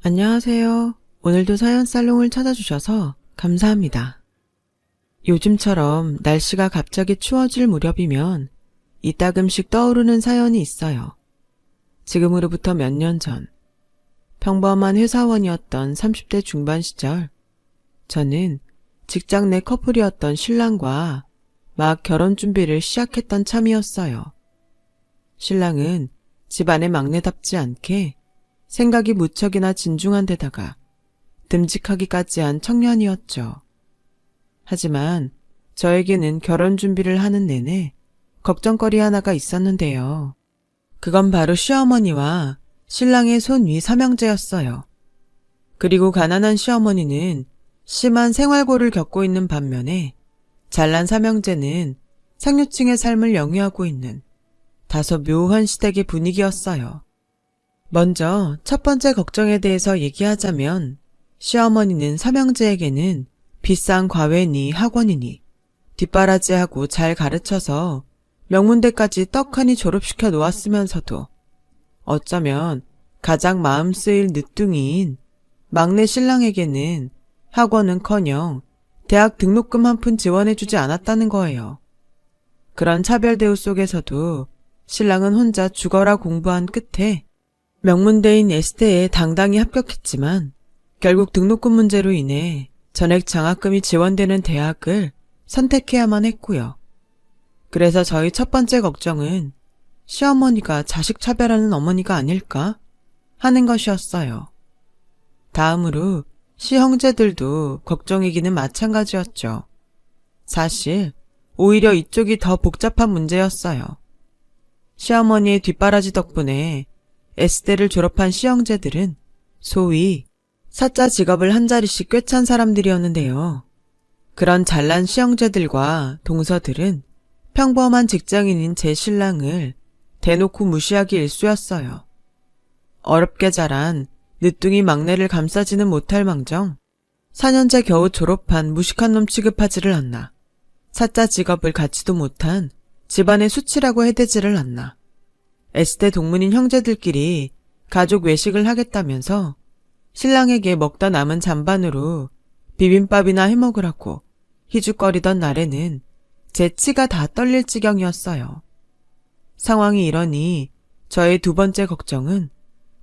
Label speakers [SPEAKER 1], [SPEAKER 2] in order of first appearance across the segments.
[SPEAKER 1] 안녕하세요. 오늘도 사연 살롱을 찾아주셔서 감사합니다. 요즘처럼 날씨가 갑자기 추워질 무렵이면 이따금씩 떠오르는 사연이 있어요. 지금으로부터 몇 년 전, 평범한 회사원이었던 30대 중반 시절, 저는 직장 내 커플이었던 신랑과 막 결혼 준비를 시작했던 참이었어요. 신랑은 집안의 막내답지 않게 생각이 무척이나 진중한 데다가 듬직하기까지 한 청년이었죠. 하지만 저에게는 결혼 준비를 하는 내내 걱정거리 하나가 있었는데요. 그건 바로 시어머니와 신랑의 손위 삼형제였어요. 그리고 가난한 시어머니는 심한 생활고를 겪고 있는 반면에 잘난 삼형제는 상류층의 삶을 영위하고 있는 다소 묘한 시댁의 분위기였어요. 먼저 첫 번째 걱정에 대해서 얘기하자면 시어머니는 삼형제에게는 비싼 과외니 학원이니 뒷바라지하고 잘 가르쳐서 명문대까지 떡하니 졸업시켜 놓았으면서도 어쩌면 가장 마음 쓰일 늦둥이인 막내 신랑에게는 학원은커녕 대학 등록금 한 푼 지원해주지 않았다는 거예요. 그런 차별 대우 속에서도 신랑은 혼자 죽어라 공부한 끝에 명문대인 에스테에 당당히 합격했지만 결국 등록금 문제로 인해 전액 장학금이 지원되는 대학을 선택해야만 했고요. 그래서 저희 첫 번째 걱정은 시어머니가 자식 차별하는 어머니가 아닐까 하는 것이었어요. 다음으로 시형제들도 걱정이기는 마찬가지였죠. 사실 오히려 이쪽이 더 복잡한 문제였어요. 시어머니의 뒷바라지 덕분에 에스테를 졸업한 시형제들은 소위 사자 직업을 한 자리씩 꿰찬 사람들이었는데요. 그런 잘난 시형제들과 동서들은 평범한 직장인인 제 신랑을 대놓고 무시하기 일쑤였어요. 어렵게 자란 늦둥이 막내를 감싸지는 못할 망정 4년째 겨우 졸업한 무식한 놈 취급하지를 않나, 사자 직업을 갖지도 못한 집안의 수치라고 해대지를 않나, 에스테 동문인 형제들끼리 가족 외식을 하겠다면서 신랑에게 먹다 남은 잔반으로 비빔밥이나 해먹으라고 희죽거리던 날에는 제 치가 다 떨릴 지경이었어요. 상황이 이러니 저의 두 번째 걱정은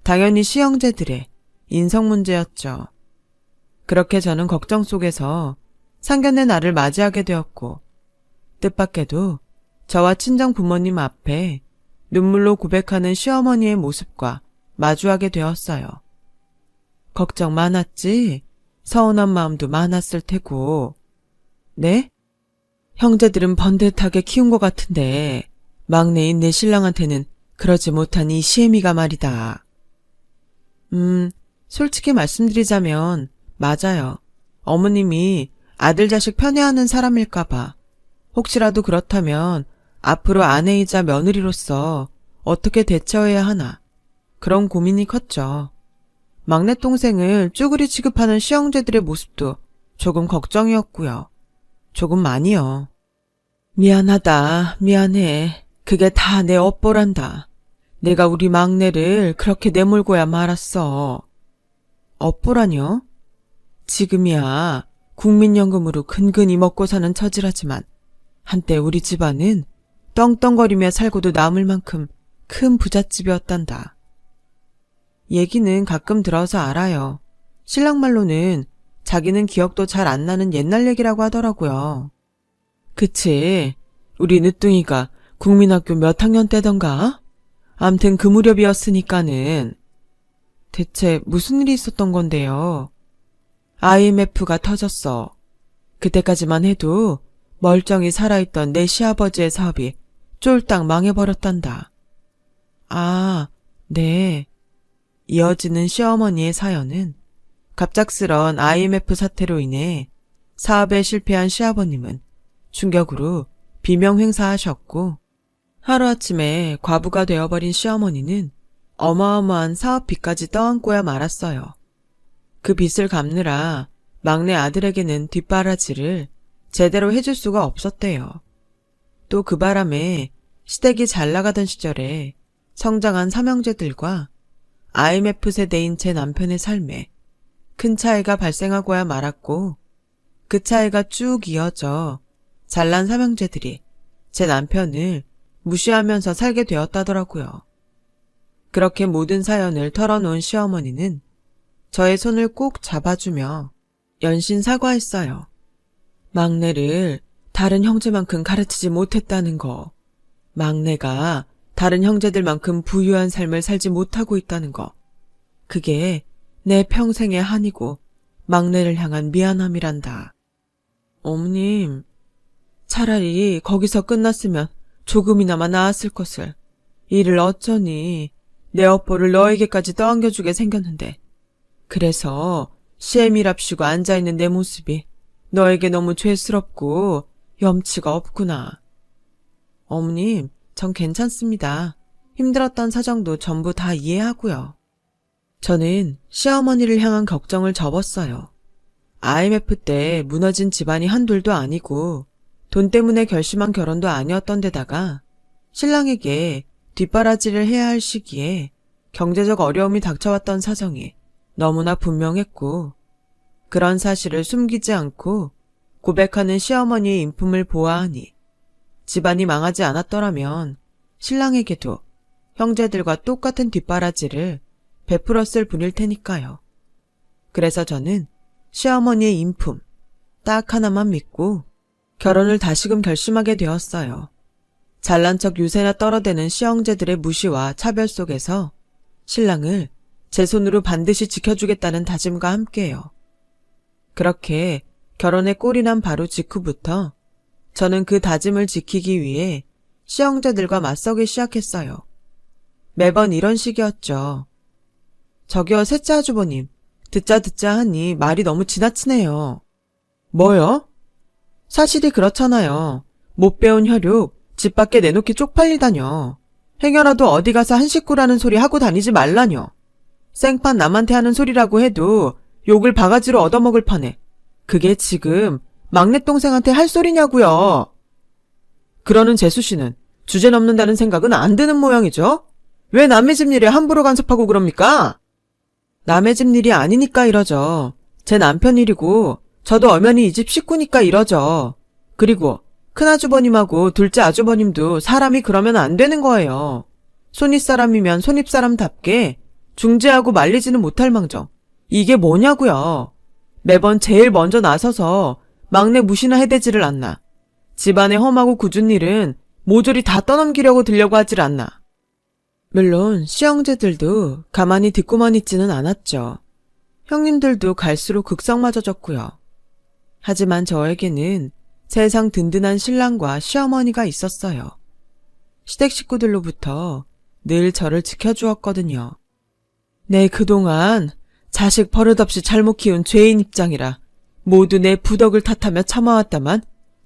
[SPEAKER 1] 당연히 시형제들의 인성 문제였죠. 그렇게 저는 걱정 속에서 상견례 날을 맞이하게 되었고 뜻밖에도 저와 친정 부모님 앞에 눈물로 고백하는 시어머니의 모습과 마주하게 되었어요. 걱정 많았지? 서운한 마음도 많았을 테고. 네? 형제들은 번듯하게 키운 것 같은데 막내인 내 신랑한테는 그러지 못한 이 시애미가 말이다. 솔직히 말씀드리자면 맞아요. 어머님이 아들 자식 편애하는 사람일까봐 혹시라도 그렇다면 앞으로 아내이자 며느리로서 어떻게 대처해야 하나 그런 고민이 컸죠. 막내 동생을 쭈그리 취급하는 시형제들의 모습도 조금 걱정이었고요. 조금 많이요. 미안하다, 미안해. 그게 다 내 업보란다. 내가 우리 막내를 그렇게 내몰고야 말았어. 업보라뇨? 지금이야 국민연금으로 근근히 먹고 사는 처지라지만 한때 우리 집안은 떵떵거리며 살고도 남을 만큼 큰 부잣집이었단다. 얘기는 가끔 들어서 알아요. 신랑 말로는 자기는 기억도 잘 안 나는 옛날 얘기라고 하더라고요. 그치. 우리 늦둥이가 국민학교 몇 학년 때던가? 암튼 그 무렵이었으니까는. 대체 무슨 일이 있었던 건데요? IMF가 터졌어. 그때까지만 해도 멀쩡히 살아있던 내 시아버지의 사업이 쫄딱 망해버렸단다. 아, 네. 이어지는 시어머니의 사연은 갑작스런 IMF 사태로 인해 사업에 실패한 시아버님은 충격으로 비명횡사하셨고 하루아침에 과부가 되어버린 시어머니는 어마어마한 사업비까지 떠안고야 말았어요. 그 빚을 갚느라 막내 아들에게는 뒷바라지를 제대로 해줄 수가 없었대요. 또 그 바람에 시댁이 잘 나가던 시절에 성장한 삼형제들과 IMF 세대인 제 남편의 삶에 큰 차이가 발생하고야 말았고, 그 차이가 쭉 이어져 잘난 삼형제들이 제 남편을 무시하면서 살게 되었다더라고요. 그렇게 모든 사연을 털어놓은 시어머니는 저의 손을 꼭 잡아주며 연신 사과했어요. 막내를 다른 형제만큼 가르치지 못했다는 거, 막내가 다른 형제들만큼 부유한 삶을 살지 못하고 있다는 거, 그게 내 평생의 한이고 막내를 향한 미안함이란다. 어머님, 차라리 거기서 끝났으면 조금이나마 나았을 것을. 이를 어쩌니 내 업보를 너에게까지 떠안겨주게 생겼는데, 그래서 시애미랍시고 앉아있는 내 모습이 너에게 너무 죄스럽고 염치가 없구나. 어머님, 전 괜찮습니다. 힘들었던 사정도 전부 다 이해하고요. 저는 시어머니를 향한 걱정을 접었어요. IMF 때 무너진 집안이 한둘도 아니고 돈 때문에 결심한 결혼도 아니었던 데다가 신랑에게 뒷바라지를 해야 할 시기에 경제적 어려움이 닥쳐왔던 사정이 너무나 분명했고, 그런 사실을 숨기지 않고 고백하는 시어머니의 인품을 보아하니 집안이 망하지 않았더라면 신랑에게도 형제들과 똑같은 뒷바라지를 베풀었을 뿐일 테니까요. 그래서 저는 시어머니의 인품 딱 하나만 믿고 결혼을 다시금 결심하게 되었어요. 잘난 척 유세나 떨어대는 시형제들의 무시와 차별 속에서 신랑을 제 손으로 반드시 지켜주겠다는 다짐과 함께요. 그렇게 결혼에 꼴이 난 바로 직후부터 저는 그 다짐을 지키기 위해 시형제들과 맞서기 시작했어요. 매번 이런 식이었죠. 저기요, 셋째 아주버님, 듣자 하니 말이 너무 지나치네요. 뭐요? 사실이 그렇잖아요. 못 배운 혈육 집 밖에 내놓기 쪽팔리다뇨. 행여라도 어디 가서 한 식구라는 소리 하고 다니지 말라뇨. 생판 남한테 하는 소리라고 해도 욕을 바가지로 얻어먹을 판에 그게 지금 막내 동생한테 할 소리냐고요. 그러는 재수씨는 주제 넘는다는 생각은 안 드는 모양이죠? 왜 남의 집 일에 함부로 간섭하고 그럽니까? 남의 집 일이 아니니까 이러죠. 제 남편 일이고 저도 엄연히 이 집 식구니까 이러죠. 그리고 큰아주버님하고 둘째 아주버님도 사람이 그러면 안 되는 거예요. 손윗사람이면 손윗사람답게 중재하고 말리지는 못할 망정. 이게 뭐냐고요. 매번 제일 먼저 나서서 막내 무시나 해대지를 않나. 집안의 험하고 굳은 일은 모조리 다 떠넘기려고 들려고 하질 않나. 물론 시형제들도 가만히 듣고만 있지는 않았죠. 형님들도 갈수록 극성맞아졌고요. 하지만 저에게는 세상 든든한 신랑과 시어머니가 있었어요. 시댁 식구들로부터 늘 저를 지켜주었거든요. 내 그동안 자식 버릇없이 잘못 키운 죄인 입장이라 모두 내 부덕을 탓하며 참아왔다만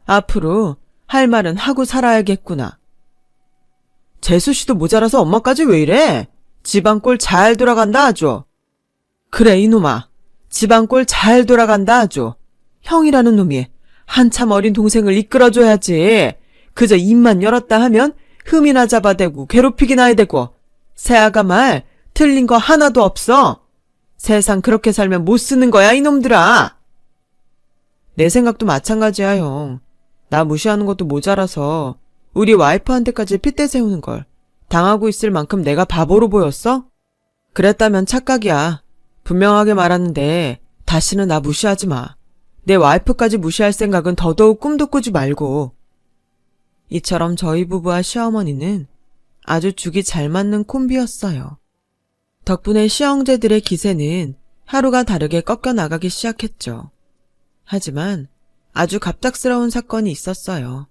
[SPEAKER 1] 앞으로 할 말은 하고 살아야겠구나. 재수씨도 모자라서 엄마까지 왜 이래? 집안 꼴 잘 돌아간다 아주. 그래 이놈아, 집안 꼴 잘 돌아간다 아주. 형이라는 놈이 한참 어린 동생을 이끌어줘야지. 그저 입만 열었다 하면 흠이나 잡아대고 괴롭히기나 해대고 새아가 말 틀린 거 하나도 없어. 세상 그렇게 살면 못 쓰는 거야 이놈들아. 내 생각도 마찬가지야 형. 나 무시하는 것도 모자라서 우리 와이프한테까지 핏대 세우는 걸 당하고 있을 만큼 내가 바보로 보였어? 그랬다면 착각이야. 분명하게 말하는데 다시는 나 무시하지 마. 내 와이프까지 무시할 생각은 더더욱 꿈도 꾸지 말고. 이처럼 저희 부부와 시어머니는 아주 죽이 잘 맞는 콤비였어요. 덕분에 시형제들의 기세는 하루가 다르게 꺾여나가기 시작했죠. 하지만 아주 갑작스러운 사건이 있었어요.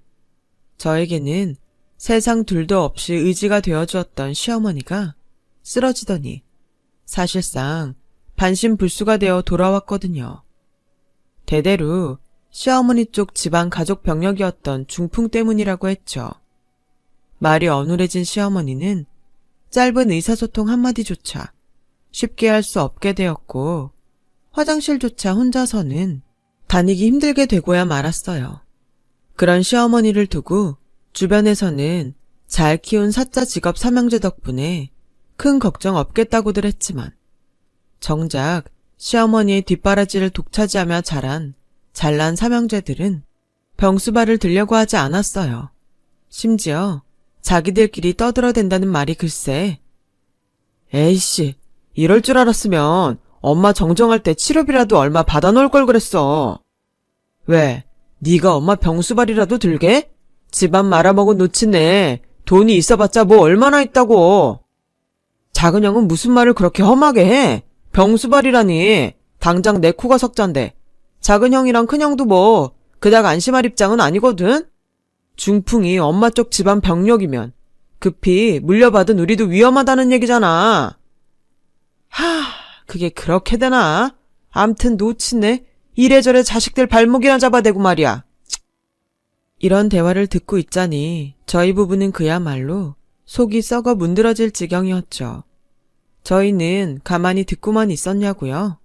[SPEAKER 1] 저에게는 세상 둘도 없이 의지가 되어주었던 시어머니가 쓰러지더니 사실상 반신불수가 되어 돌아왔거든요. 대대로 시어머니 쪽 집안 가족 병력이었던 중풍 때문이라고 했죠. 말이 어눌해진 시어머니는 짧은 의사소통 한마디조차 쉽게 할 수 없게 되었고 화장실조차 혼자서는 다니기 힘들게 되고야 말았어요. 그런 시어머니를 두고 주변에서는 잘 키운 사짜 직업 삼형제 덕분에 큰 걱정 없겠다고들 했지만 정작 시어머니의 뒷바라지를 독차지하며 자란 잘난 삼형제들은 병수발을 들려고 하지 않았어요. 심지어 자기들끼리 떠들어댄다는 말이 글쎄. 에이씨, 이럴 줄 알았으면 엄마 정정할 때 치료비라도 얼마 받아놓을 걸 그랬어. 왜? 네가 엄마 병수발이라도 들게? 집안 말아먹은 놓친네 돈이 있어봤자 뭐 얼마나 있다고. 작은 형은 무슨 말을 그렇게 험하게 해? 병수발이라니. 당장 내 코가 석잔데. 작은 형이랑 큰 형도 뭐 그닥 안심할 입장은 아니거든? 중풍이 엄마 쪽 집안 병력이면 급히 물려받은 우리도 위험하다는 얘기잖아. 그게 그렇게 되나? 암튼 놓친네 이래저래 자식들 발목이나 잡아대고 말이야. 이런 대화를 듣고 있자니 저희 부부는 그야말로 속이 썩어 문드러질 지경이었죠. 저희는 가만히 듣고만 있었냐고요?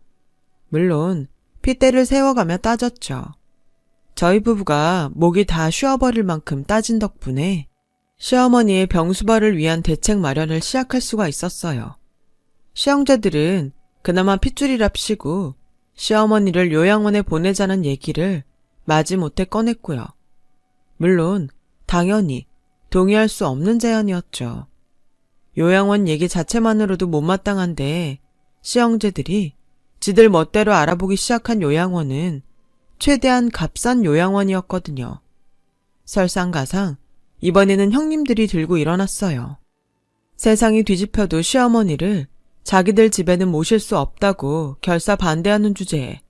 [SPEAKER 1] 물론 핏대를 세워가며 따졌죠. 저희 부부가 목이 다 쉬어버릴 만큼 따진 덕분에 시어머니의 병수발을 위한 대책 마련을 시작할 수가 있었어요. 시형제들은 그나마 핏줄이랍시고 시어머니를 요양원에 보내자는 얘기를 마지못해 꺼냈고요. 물론 당연히 동의할 수 없는 제안이었죠. 요양원 얘기 자체만으로도 못마땅한데 시형제들이 지들 멋대로 알아보기 시작한 요양원은 최대한 값싼 요양원이었거든요. 설상가상 이번에는 형님들이 들고 일어났어요. 세상이 뒤집혀도 시어머니를 자기들 집에는 모실 수 없다고 결사 반대하는 주제에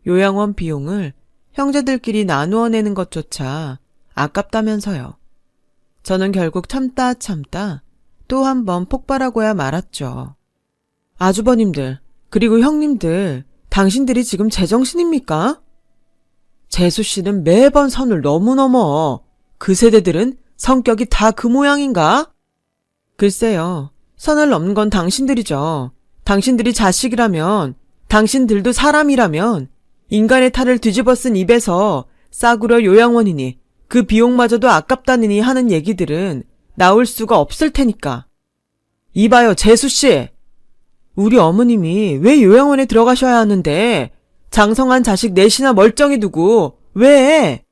[SPEAKER 1] 요양원 비용을 형제들끼리 나누어 내는 것조차 아깝다면서요. 저는 결국 참다 또 한 번 폭발하고야 말았죠. 아주버님들, 그리고 형님들, 당신들이 지금 제정신입니까? 재수씨는 매번 선을 너무 넘어. 그 세대들은 성격이 다 그 모양인가? 글쎄요. 선을 넘는 건 당신들이죠. 당신들이 자식이라면, 당신들도 사람이라면 인간의 탈을 뒤집어 쓴 입에서 싸구려 요양원이니 그 비용마저도 아깝다느니 하는 얘기들은 나올 수가 없을 테니까. 이봐요, 재수씨. 우리 어머님이 왜 요양원에 들어가셔야 하는데 장성한 자식 넷이나 멀쩡히 두고 왜?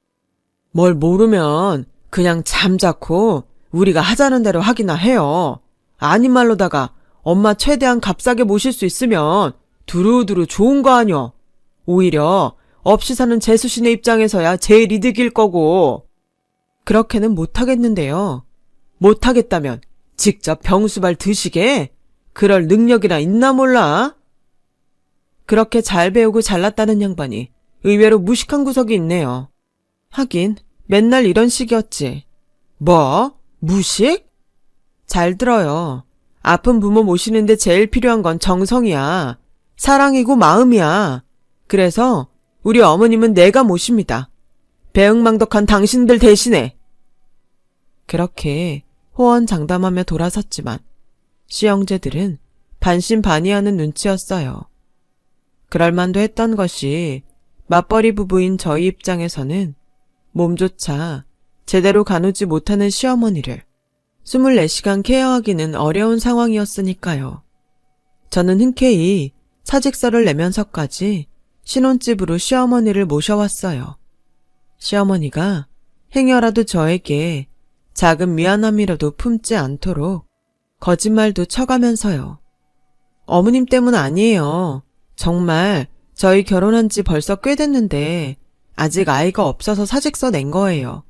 [SPEAKER 1] 뭘 모르면 그냥 잠자코 우리가 하자는 대로 하기나 해요. 아닌 말로다가 엄마 최대한 값싸게 모실 수 있으면 두루두루 좋은 거 아뇨. 오히려 없이 사는 재수씨네 입장에서야 제일 이득일 거고. 그렇게는 못하겠는데요. 못하겠다면 직접 병수발 드시게? 그럴 능력이나 있나 몰라? 그렇게 잘 배우고 잘났다는 양반이 의외로 무식한 구석이 있네요. 하긴 맨날 이런 식이었지. 뭐? 무식? 잘 들어요. 아픈 부모 모시는데 제일 필요한 건 정성이야. 사랑이고 마음이야. 그래서 우리 어머님은 내가 모십니다. 배응망덕한 당신들 대신에. 그렇게 호언장담하며 돌아섰지만 시형제들은 반신반의하는 눈치였어요. 그럴만도 했던 것이 맞벌이 부부인 저희 입장에서는 몸조차 제대로 가누지 못하는 시어머니를 24시간 케어하기는 어려운 상황이었으니까요. 저는 흔쾌히 사직서를 내면서까지 신혼집으로 시어머니를 모셔왔어요. 시어머니가 행여라도 저에게 작은 미안함이라도 품지 않도록 거짓말도 쳐가면서요. 어머님 때문 아니에요. 정말 저희 결혼한 지 벌써 꽤 됐는데 아직 아이가 없어서 사직서 낸 거예요.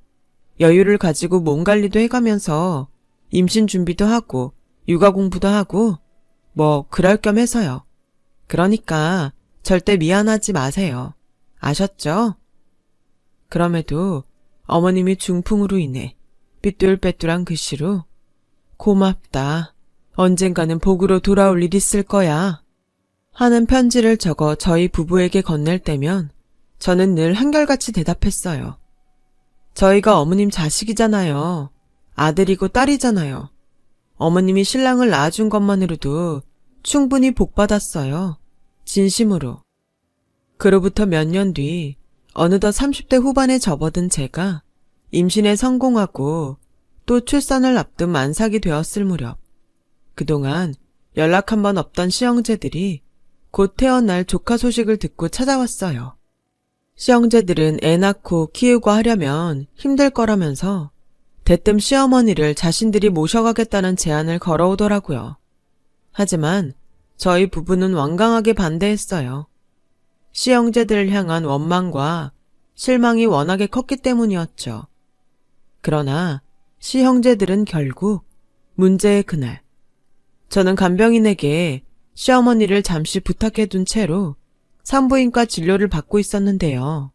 [SPEAKER 1] 여유를 가지고 몸 관리도 해가면서 임신 준비도 하고 육아 공부도 하고 뭐 그럴 겸 해서요. 그러니까 절대 미안하지 마세요. 아셨죠? 그럼에도 어머님이 중풍으로 인해 삐뚤빼뚤한 글씨로 고맙다. 언젠가는 복으로 돌아올 일 있을 거야. 하는 편지를 적어 저희 부부에게 건넬 때면 저는 늘 한결같이 대답했어요. 저희가 어머님 자식이잖아요. 아들이고 딸이잖아요. 어머님이 신랑을 낳아준 것만으로도 충분히 복받았어요. 진심으로. 그로부터 몇 년 뒤 어느덧 30대 후반에 접어든 제가 임신에 성공하고 또 출산을 앞둔 만삭이 되었을 무렵 그동안 연락 한 번 없던 시형제들이 곧 태어날 조카 소식을 듣고 찾아왔어요. 시형제들은 애 낳고 키우고 하려면 힘들 거라면서 대뜸 시어머니를 자신들이 모셔가겠다는 제안을 걸어오더라고요. 하지만 저희 부부는 완강하게 반대했어요. 시형제들을 향한 원망과 실망이 워낙에 컸기 때문이었죠. 그러나 시형제들은 결국 문제의 그날, 저는 간병인에게 시어머니를 잠시 부탁해둔 채로 산부인과 진료를 받고 있었는데요.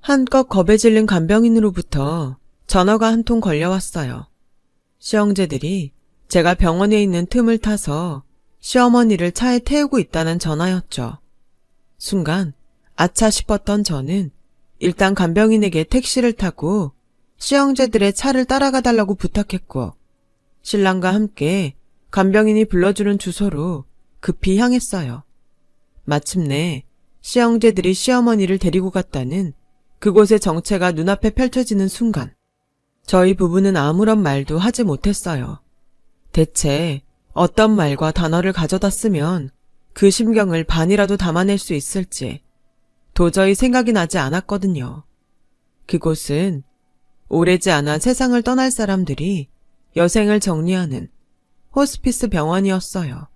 [SPEAKER 1] 한껏 겁에 질린 간병인으로부터 전화가 한 통 걸려왔어요. 시형제들이 제가 병원에 있는 틈을 타서 시어머니를 차에 태우고 있다는 전화였죠. 순간 아차 싶었던 저는 일단 간병인에게 택시를 타고 시형제들의 차를 따라가 달라고 부탁했고 신랑과 함께 간병인이 불러주는 주소로 급히 향했어요. 마침내 시형제들이 시어머니를 데리고 갔다는 그곳의 정체가 눈앞에 펼쳐지는 순간 저희 부부는 아무런 말도 하지 못했어요. 대체 어떤 말과 단어를 가져다 쓰면 그 심경을 반이라도 담아낼 수 있을지 도저히 생각이 나지 않았거든요. 그곳은 오래지 않아 세상을 떠날 사람들이 여생을 정리하는 호스피스 병원이었어요.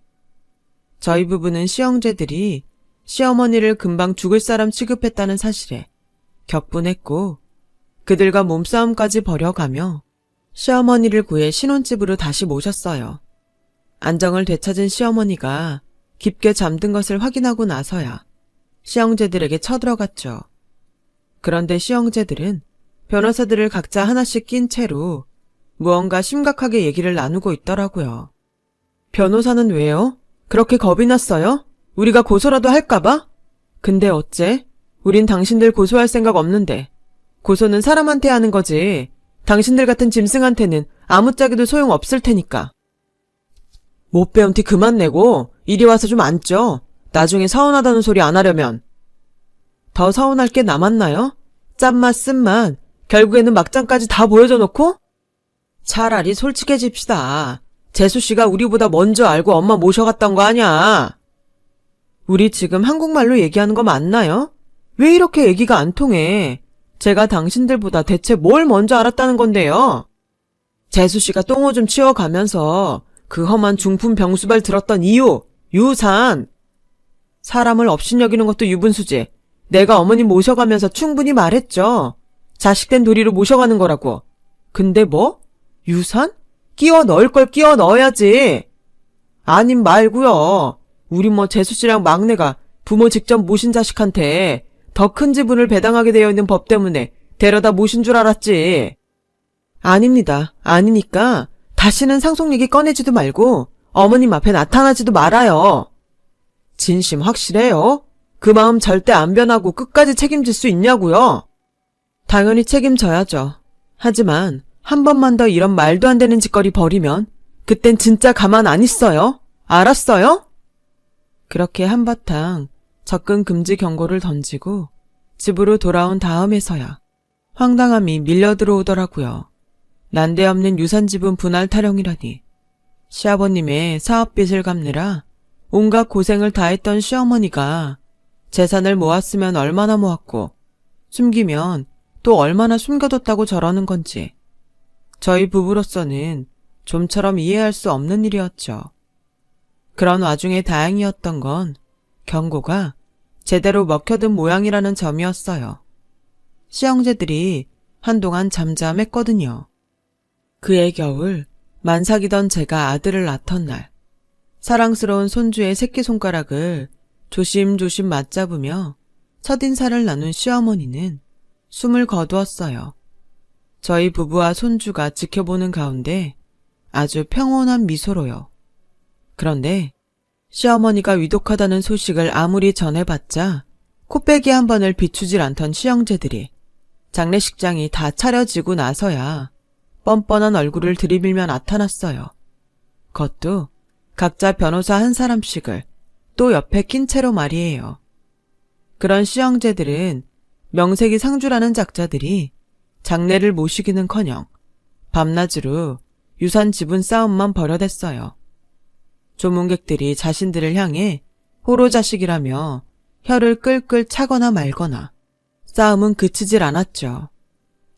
[SPEAKER 1] 저희 부부는 시형제들이 시어머니를 금방 죽을 사람 취급했다는 사실에 격분했고 그들과 몸싸움까지 벌여가며 시어머니를 구해 신혼집으로 다시 모셨어요. 안정을 되찾은 시어머니가 깊게 잠든 것을 확인하고 나서야 시형제들에게 쳐들어갔죠. 그런데 시형제들은 변호사들을 각자 하나씩 낀 채로 무언가 심각하게 얘기를 나누고 있더라고요. 변호사는 왜요? 그렇게 겁이 났어요? 우리가 고소라도 할까봐? 근데 어째? 우린 당신들 고소할 생각 없는데. 고소는 사람한테 하는 거지. 당신들 같은 짐승한테는 아무짝에도 소용 없을 테니까. 못 배운 티 그만 내고 이리 와서 좀 앉죠. 나중에 서운하다는 소리 안 하려면. 더 서운할 게 남았나요? 짠맛 쓴맛 결국에는 막장까지 다 보여줘 놓고? 차라리 솔직해집시다. 재수씨가 우리보다 먼저 알고 엄마 모셔갔던 거 아냐? 우리 지금 한국말로 얘기하는 거 맞나요? 왜 이렇게 얘기가 안 통해? 제가 당신들보다 대체 뭘 먼저 알았다는 건데요? 재수씨가 똥오줌 치워가면서 그 험한 중풍 병수발 들었던 이유, 유산. 사람을 업신여기는 것도 유분수지. 내가 어머님 모셔가면서 충분히 말했죠. 자식된 도리로 모셔가는 거라고. 근데 뭐? 유산? 끼워 넣을 걸 끼워 넣어야지. 아님 말고요. 우리 뭐 재수씨랑 막내가 부모 직접 모신 자식한테 더 큰 지분을 배당하게 되어 있는 법 때문에 데려다 모신 줄 알았지. 아닙니다. 아니니까 다시는 상속 얘기 꺼내지도 말고 어머님 앞에 나타나지도 말아요. 진심 확실해요? 그 마음 절대 안 변하고 끝까지 책임질 수 있냐고요? 당연히 책임져야죠. 하지만 한 번만 더 이런 말도 안 되는 짓거리 벌이면 그땐 진짜 가만 안 있어요. 알았어요? 그렇게 한바탕 접근 금지 경고를 던지고 집으로 돌아온 다음에서야 황당함이 밀려 들어오더라고요. 난데없는 유산지분 분할 타령이라니. 시아버님의 사업빚을 갚느라 온갖 고생을 다했던 시어머니가 재산을 모았으면 얼마나 모았고 숨기면 또 얼마나 숨겨뒀다고 저러는 건지 저희 부부로서는 좀처럼 이해할 수 없는 일이었죠. 그런 와중에 다행이었던 건 경고가 제대로 먹혀든 모양이라는 점이었어요. 시형제들이 한동안 잠잠했거든요. 그해 겨울 만삭이던 제가 아들을 낳던 날 사랑스러운 손주의 새끼손가락을 조심조심 맞잡으며 첫인사를 나눈 시어머니는 숨을 거두었어요. 저희 부부와 손주가 지켜보는 가운데 아주 평온한 미소로요. 그런데 시어머니가 위독하다는 소식을 아무리 전해봤자 코빼기 한 번을 비추질 않던 시형제들이 장례식장이 다 차려지고 나서야 뻔뻔한 얼굴을 들이밀며 나타났어요. 그것도 각자 변호사 한 사람씩을 또 옆에 낀 채로 말이에요. 그런 시형제들은 명색이 상주라는 작자들이 장례를 모시기는커녕 밤낮으로 유산 지분 싸움만 벌여댔어요. 조문객들이 자신들을 향해 호로자식이라며 혀를 끌끌 차거나 말거나 싸움은 그치질 않았죠.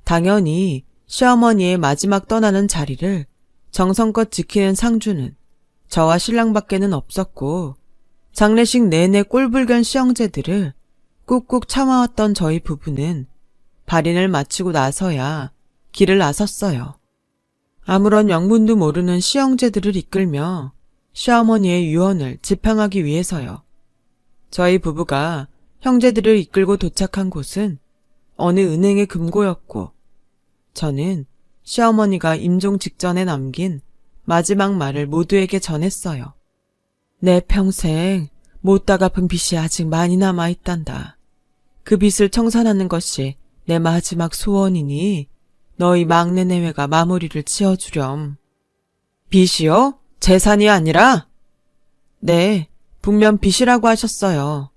[SPEAKER 1] 당연히 시어머니의 마지막 떠나는 자리를 정성껏 지키는 상주는 저와 신랑밖에는 없었고, 장례식 내내 꼴불견 시형제들을 꾹꾹 참아왔던 저희 부부는 발인을 마치고 나서야 길을 나섰어요. 아무런 명분도 모르는 시형제들을 이끌며 시어머니의 유언을 지팡하기 위해서요. 저희 부부가 형제들을 이끌고 도착한 곳은 어느 은행의 금고였고, 저는 시어머니가 임종 직전에 남긴 마지막 말을 모두에게 전했어요. 내 평생 못다 갚은 빚이 아직 많이 남아있단다. 그 빚을 청산하는 것이 내 마지막 소원이니 너희 막내 내외가 마무리를 지어주렴. 빚이요? 재산이 아니라? 네, 분명 빚이라고 하셨어요.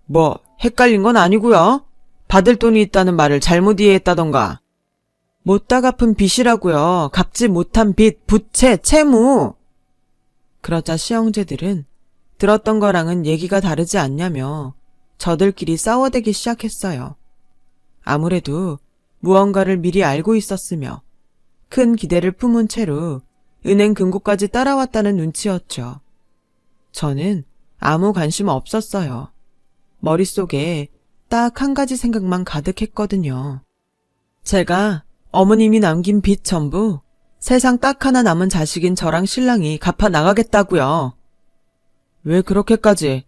[SPEAKER 1] 뭐 헷갈린 건 아니고요. 받을 돈이 있다는 말을 잘못 이해했다던가. 못다 갚은 빚이라고요. 갚지 못한 빚, 부채, 채무. 그러자 시형제들은 들었던 거랑은 얘기가 다르지 않냐며 저들끼리 싸워대기 시작했어요. 아무래도 무언가를 미리 알고 있었으며 큰 기대를 품은 채로 은행 금고까지 따라왔다는 눈치였죠. 저는 아무 관심 없었어요. 머릿속에 딱 한 가지 생각만 가득했거든요. 제가 어머님이 남긴 빚 전부 세상 딱 하나 남은 자식인 저랑 신랑이 갚아 나가겠다고요. 왜 그렇게까지?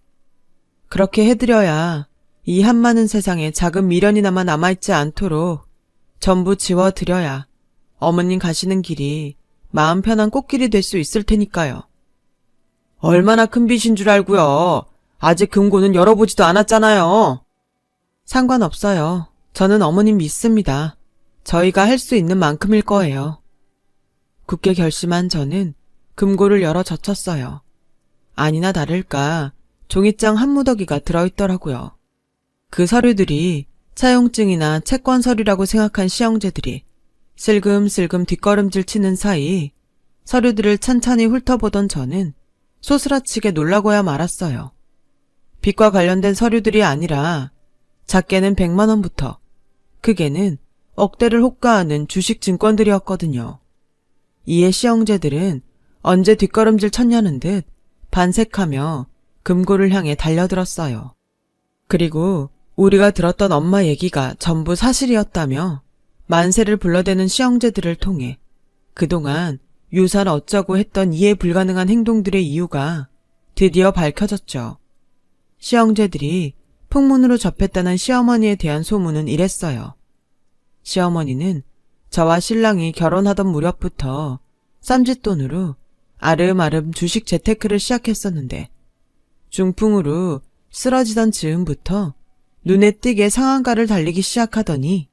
[SPEAKER 1] 그렇게 해드려야 이 한많은 세상에 작은 미련이나마 남아있지 않도록 전부 지워드려야 어머님 가시는 길이 마음 편한 꽃길이 될 수 있을 테니까요. 얼마나 큰 빚인 줄 알고요. 아직 금고는 열어보지도 않았잖아요. 상관없어요. 저는 어머님 믿습니다. 저희가 할 수 있는 만큼일 거예요. 굳게 결심한 저는 금고를 열어 젖혔어요. 아니나 다를까 종이장 한 무더기가 들어있더라고요. 그 서류들이 차용증이나 채권 서류라고 생각한 시형제들이 슬금슬금 뒷걸음질 치는 사이 서류들을 찬찬히 훑어보던 저는 소스라치게 놀라고야 말았어요. 빚과 관련된 서류들이 아니라 작게는 100만 원부터 크게는 억대를 호가하는 주식 증권들이었거든요. 이에 시형제들은 언제 뒷걸음질 쳤냐는 듯 반색하며 금고를 향해 달려들었어요. 그리고 우리가 들었던 엄마 얘기가 전부 사실이었다며 만세를 불러대는 시형제들을 통해 그동안 유산 어쩌고 했던 이해 불가능한 행동들의 이유가 드디어 밝혀졌죠. 시형제들이 풍문으로 접했다는 시어머니에 대한 소문은 이랬어요. 시어머니는 저와 신랑이 결혼하던 무렵부터 쌈짓돈으로 아름아름 주식 재테크를 시작했었는데 중풍으로 쓰러지던 즈음부터 눈에 띄게 상한가를 달리기 시작하더니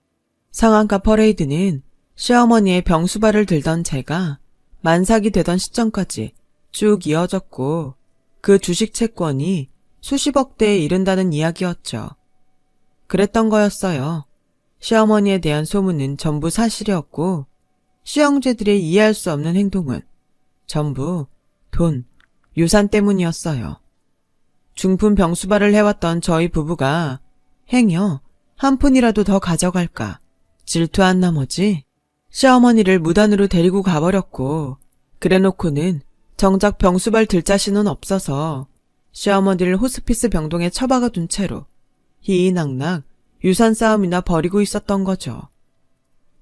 [SPEAKER 1] 상한가 퍼레이드는 시어머니의 병수발을 들던 제가 만삭이 되던 시점까지 쭉 이어졌고 그 주식 채권이 수십억 대에 이른다는 이야기였죠. 그랬던 거였어요. 시어머니에 대한 소문은 전부 사실이었고 시형제들의 이해할 수 없는 행동은 전부 돈, 유산 때문이었어요. 중풍 병수발을 해왔던 저희 부부가 행여 한 푼이라도 더 가져갈까 질투한 나머지 시어머니를 무단으로 데리고 가버렸고 그래놓고는 정작 병수발 들 자신은 없어서 시어머니를 호스피스 병동에 처박아 둔 채로 희희낙낙 유산 싸움이나 벌이고 있었던 거죠.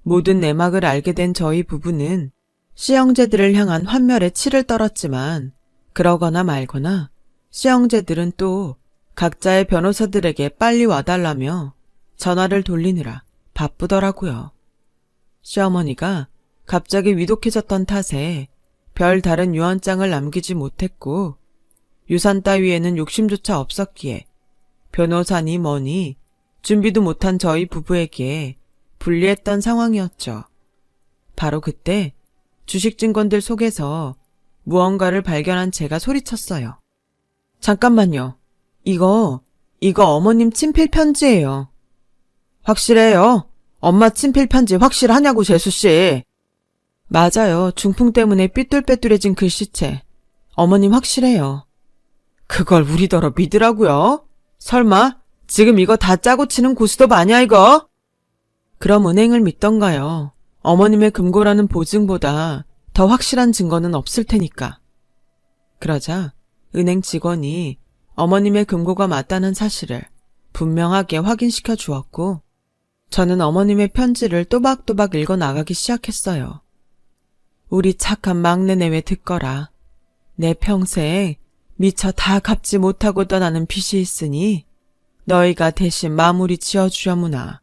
[SPEAKER 1] 모든 내막을 알게 된 저희 부부는 시형제들을 향한 환멸에 치를 떨었지만 그러거나 말거나 시형제들은 또 각자의 변호사들에게 빨리 와달라며 전화를 돌리느라 바쁘더라고요. 시어머니가 갑자기 위독해졌던 탓에 별 다른 유언장을 남기지 못했고 유산 따위에는 욕심조차 없었기에 변호사니 뭐니 준비도 못한 저희 부부에게 불리했던 상황이었죠. 바로 그때 주식증권들 속에서 무언가를 발견한 제가 소리쳤어요. 잠깐만요. 이거 어머님 친필 편지예요. 확실해요? 엄마 친필 편지 확실하냐고 재수씨. 맞아요. 중풍 때문에 삐뚤빼뚤해진 글씨체. 어머님 확실해요. 그걸 우리더러 믿으라고요? 설마 지금 이거 다 짜고 치는 고스톱 아니야 이거? 그럼 은행을 믿던가요. 어머님의 금고라는 보증보다 더 확실한 증거는 없을 테니까. 그러자 은행 직원이 어머님의 금고가 맞다는 사실을 분명하게 확인시켜 주었고 저는 어머님의 편지를 또박또박 읽어 나가기 시작했어요. 우리 착한 막내 내외 듣거라. 내 평생 미처 다 갚지 못하고 떠나는 빚이 있으니 너희가 대신 마무리 지어주려무나.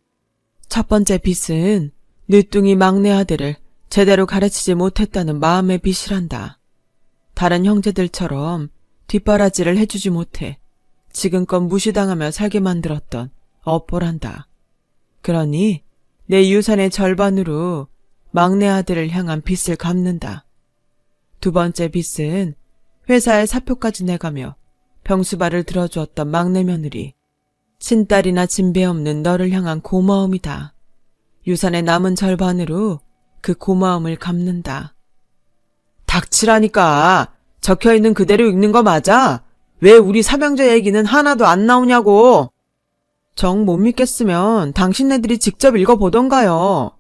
[SPEAKER 1] 첫 번째 빚은 늦둥이 막내 아들을 제대로 가르치지 못했다는 마음의 빚이란다. 다른 형제들처럼 뒷바라지를 해주지 못해 지금껏 무시당하며 살게 만들었던 업보란다. 그러니 내 유산의 절반으로 막내 아들을 향한 빚을 갚는다. 두 번째 빚은 회사에 사표까지 내가며 병수발을 들어주었던 막내 며느리, 친딸이나 진배 없는 너를 향한 고마움이다. 유산의 남은 절반으로 그 고마움을 갚는다. 닥치라니까. 적혀있는 그대로 읽는 거 맞아? 왜 우리 삼형제 얘기는 하나도 안 나오냐고. 정 못 믿겠으면 당신네들이 직접 읽어보던가요.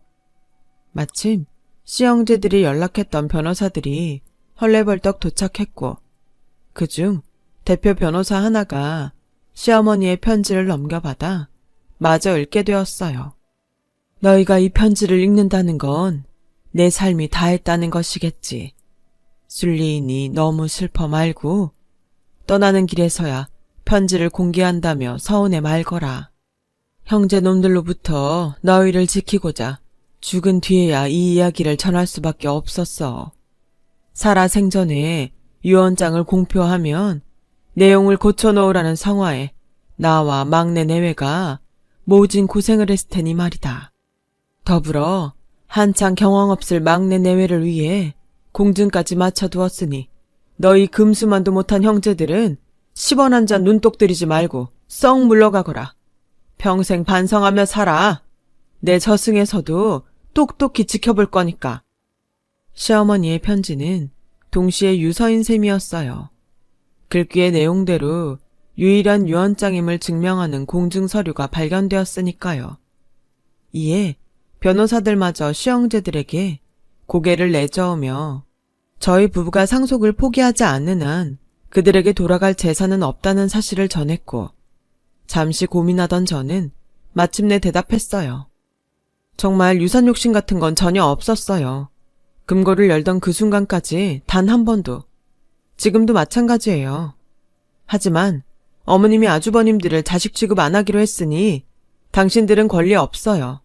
[SPEAKER 1] 마침 씨형제들이 연락했던 변호사들이 헐레벌떡 도착했고 그중 대표 변호사 하나가 시어머니의 편지를 넘겨받아 마저 읽게 되었어요. 너희가 이 편지를 읽는다는 건 내 삶이 다했다는 것이겠지. 순리인이 너무 슬퍼 말고 떠나는 길에서야 편지를 공개한다며 서운해 말거라. 형제놈들로부터 너희를 지키고자 죽은 뒤에야 이 이야기를 전할 수밖에 없었어. 살아 생전에 유언장을 공표하면 내용을 고쳐놓으라는 성화에 나와 막내 내외가 모진 고생을 했을 테니 말이다. 더불어 한창 경황 없을 막내 내외를 위해 공증까지 맞춰두었으니 너희 금수만도 못한 형제들은 10원 한 잔 눈독 들이지 말고 썩 물러가거라. 평생 반성하며 살아. 내 저승에서도 똑똑히 지켜볼 거니까. 시어머니의 편지는 동시에 유서인 셈이었어요. 글귀의 내용대로 유일한 유언장임을 증명하는 공증서류가 발견되었으니까요. 이에 변호사들마저 시형제들에게 고개를 내저으며 저희 부부가 상속을 포기하지 않는 한 그들에게 돌아갈 재산은 없다는 사실을 전했고 잠시 고민하던 저는 마침내 대답했어요. 정말 유산 욕심 같은 건 전혀 없었어요. 금고를 열던 그 순간까지 단 한 번도. 지금도 마찬가지예요. 하지만 어머님이 아주버님들을 자식 취급 안 하기로 했으니 당신들은 권리 없어요.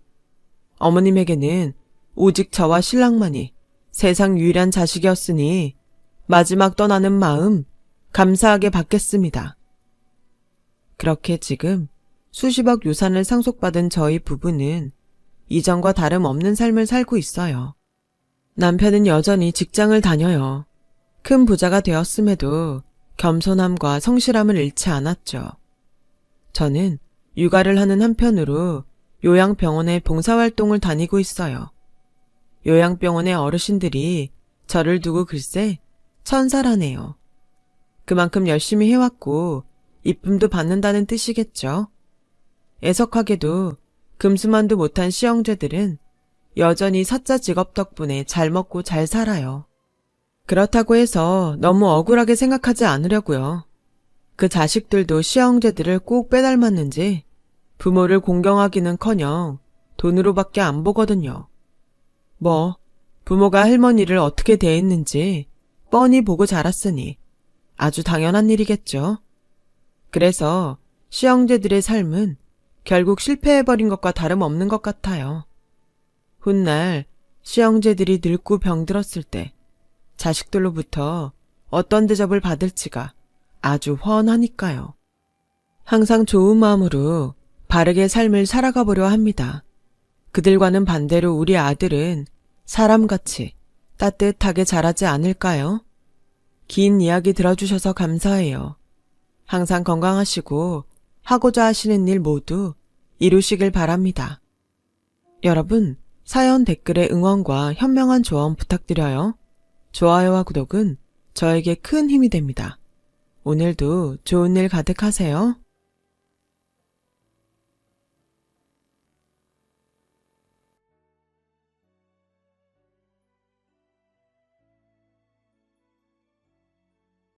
[SPEAKER 1] 어머님에게는 오직 저와 신랑만이 세상 유일한 자식이었으니 마지막 떠나는 마음 감사하게 받겠습니다. 그렇게 지금 수십억 유산을 상속받은 저희 부부는 이전과 다름없는 삶을 살고 있어요. 남편은 여전히 직장을 다녀요. 큰 부자가 되었음에도 겸손함과 성실함을 잃지 않았죠. 저는 육아를 하는 한편으로 요양병원에 봉사활동을 다니고 있어요. 요양병원의 어르신들이 저를 두고 글쎄 천사라네요. 그만큼 열심히 해왔고 이쁨도 받는다는 뜻이겠죠. 애석하게도 금수만도 못한 시형제들은 여전히 사자 직업 덕분에 잘 먹고 잘 살아요. 그렇다고 해서 너무 억울하게 생각하지 않으려고요. 그 자식들도 시형제들을 꼭 빼닮았는지 부모를 공경하기는커녕 돈으로밖에 안 보거든요. 뭐 부모가 할머니를 어떻게 대했는지 뻔히 보고 자랐으니 아주 당연한 일이겠죠. 그래서 시형제들의 삶은 결국 실패해버린 것과 다름없는 것 같아요. 훗날 시형제들이 늙고 병들었을 때 자식들로부터 어떤 대접을 받을지가 아주 훤하니까요. 항상 좋은 마음으로 바르게 삶을 살아가 보려 합니다. 그들과는 반대로 우리 아들은 사람같이 따뜻하게 자라지 않을까요? 긴 이야기 들어주셔서 감사해요. 항상 건강하시고 하고자 하시는 일 모두 이루시길 바랍니다. 여러분, 사연 댓글에 응원과 현명한 조언 부탁드려요. 좋아요와 구독은 저에게 큰 힘이 됩니다. 오늘도 좋은 일 가득하세요.